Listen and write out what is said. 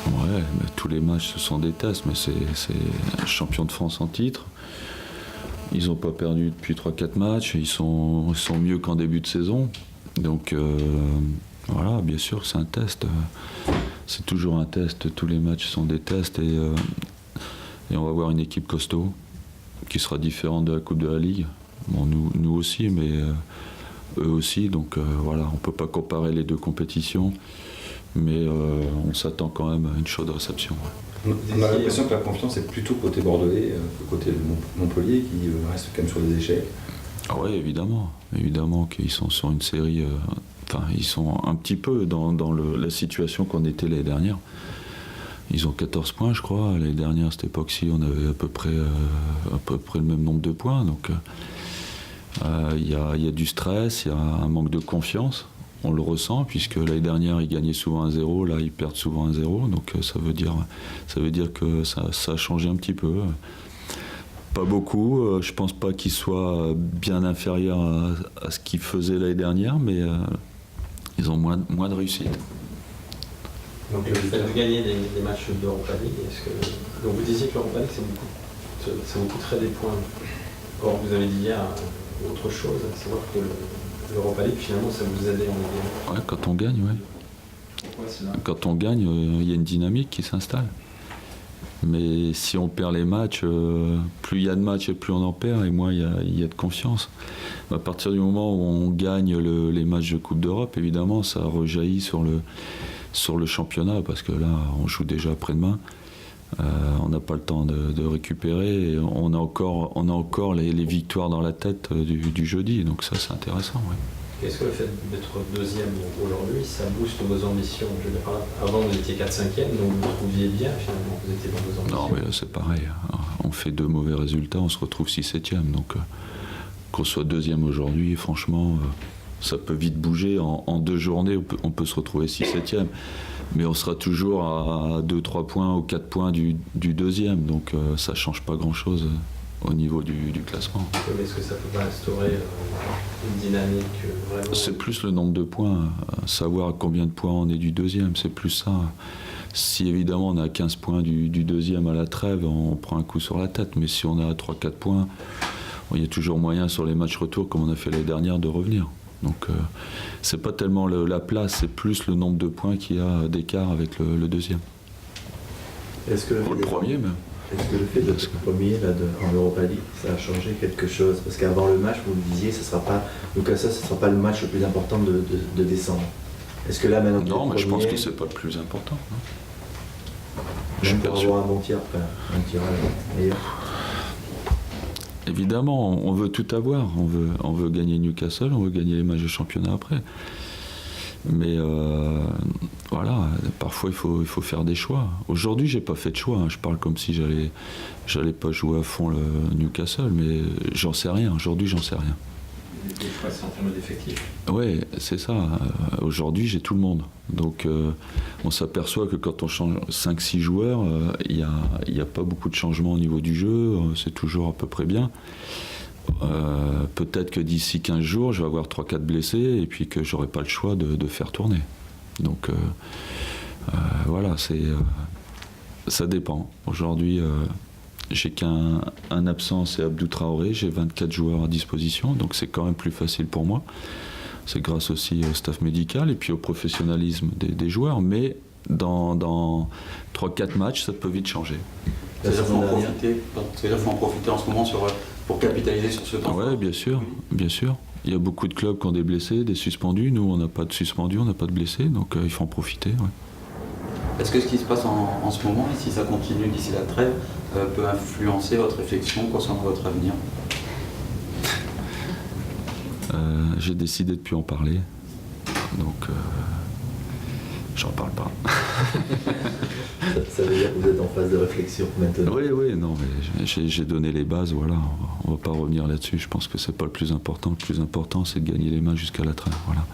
Ouais, mais tous les matchs ce sont des tests, mais c'est champion de France en titre. Ils n'ont pas perdu depuis 3-4 matchs, ils sont mieux qu'en début de saison. Donc voilà, bien sûr c'est un test. C'est toujours un test, tous les matchs sont des tests et on va voir une équipe costaud qui sera différente de la Coupe de la Ligue. Bon, nous aussi, mais eux aussi, donc voilà, on ne peut pas comparer les deux compétitions, mais on s'attend quand même à une chaude réception. Ouais. On a l'impression que la confiance est plutôt côté bordelais que côté de Montpellier, qui reste quand même sur des échecs. Ah oui, évidemment qu'ils sont sur une série, ils sont un petit peu dans la situation qu'on était l'année dernière. Ils ont 14 points, je crois. L'année dernière, à cette époque-ci, on avait à peu près le même nombre de points. Donc, il y a du stress, il y a un manque de confiance. On le ressent, puisque l'année dernière, ils gagnaient souvent 1-0. Là, ils perdent souvent 1-0. Donc, ça veut dire que ça a changé un petit peu. Pas beaucoup. Je pense pas qu'ils soient bien inférieurs à ce qu'ils faisaient l'année dernière, mais ils ont moins de réussite. Donc le fait de gagner des matchs d'Europa League, donc vous disiez que l'Europa League ça vous coûterait des points. Or vous avez dit hier autre chose, à savoir que l'Europa League finalement ça vous aidait en Ligue 1. Ouais, quand on gagne, ouais. Quand on gagne, il y a une dynamique qui s'installe. Mais si on perd les matchs, plus il y a de matchs et plus on en perd, et moins il y a de confiance. À partir du moment où on gagne les matchs de Coupe d'Europe, évidemment, ça rejaillit sur le championnat, parce que là, on joue déjà après-demain. On n'a pas le temps de récupérer. Et on a encore les victoires dans la tête du jeudi, donc ça, c'est intéressant. Ouais. Est-ce que le fait d'être deuxième aujourd'hui, ça booste vos ambitions? Je veux dire, avant, vous étiez 4-5e, donc vous vous trouviez bien, finalement, vous étiez dans vos ambitions. Non, mais là, c'est pareil. On fait 2 mauvais résultats, on se retrouve 6-7e. Donc, qu'on soit deuxième aujourd'hui, franchement, ça peut vite bouger. En 2 journées, on peut se retrouver 6-7e. Mais on sera toujours à 2-3 points ou 4 points du deuxième. Donc, ça ne change pas grand-chose au niveau du classement. Mais est-ce que ça peut pas instaurer une dynamique vraiment? C'est plus le nombre de points, savoir à combien de points on est du deuxième, c'est plus ça. Si évidemment on est à 15 points du deuxième à la trêve, on prend un coup sur la tête, mais si on est à 3-4 points, il y a toujours moyen sur les matchs retour, comme on a fait l'année dernière, de revenir. Donc c'est pas tellement la place, c'est plus le nombre de points qu'il y a d'écart avec le deuxième. Est-ce que le premier même. Est-ce que le fait d'être premier en Europa League, ça a changé quelque chose? Parce qu'avant le match, vous me disiez, ce ne sera pas le match le plus important de décembre. Est-ce que là, maintenant, non, mais je pense que c'est pas le plus important. Je peux avoir un bon tir, un tirage meilleur. Évidemment, on veut tout avoir. On veut gagner Newcastle, on veut gagner les matchs de championnat après. Mais voilà, parfois il faut faire des choix. Aujourd'hui, j'ai pas fait de choix. Je parle comme si j'allais pas jouer à fond le Newcastle, mais j'en sais rien. Aujourd'hui, j'en sais rien. Des choix, c'est en termes d'effectifs. Oui, c'est ça. Aujourd'hui, j'ai tout le monde. Donc, on s'aperçoit que quand on change 5-6 joueurs, il n'y a pas beaucoup de changements au niveau du jeu. C'est toujours à peu près bien. Peut-être que d'ici 15 jours, je vais avoir 3-4 blessés et puis que j'aurai pas le choix de faire tourner. Donc voilà, ça dépend. Aujourd'hui, j'ai qu'un absent, c'est Abdou Traoré. J'ai 24 joueurs à disposition, donc c'est quand même plus facile pour moi. C'est grâce aussi au staff médical et puis au professionnalisme des joueurs. Mais dans 3-4 matchs, ça peut vite changer. C'est-à-dire qu'il faut en profiter en ce moment pour capitaliser sur ce temps. Oui, bien sûr. Il y a beaucoup de clubs qui ont des blessés, des suspendus. Nous, on n'a pas de suspendus, on n'a pas de blessés, donc il faut en profiter. Ouais. Est-ce que ce qui se passe en ce moment, et si ça continue d'ici la trêve, peut influencer votre réflexion concernant votre avenir? J'ai décidé de ne plus en parler, donc j'en parle pas. Ça veut dire que vous êtes en phase de réflexion maintenant? Oui, non, mais j'ai donné les bases, voilà. On va pas revenir là-dessus. Je pense que c'est pas le plus important. Le plus important, c'est de gagner les matchs jusqu'à la trêve, voilà.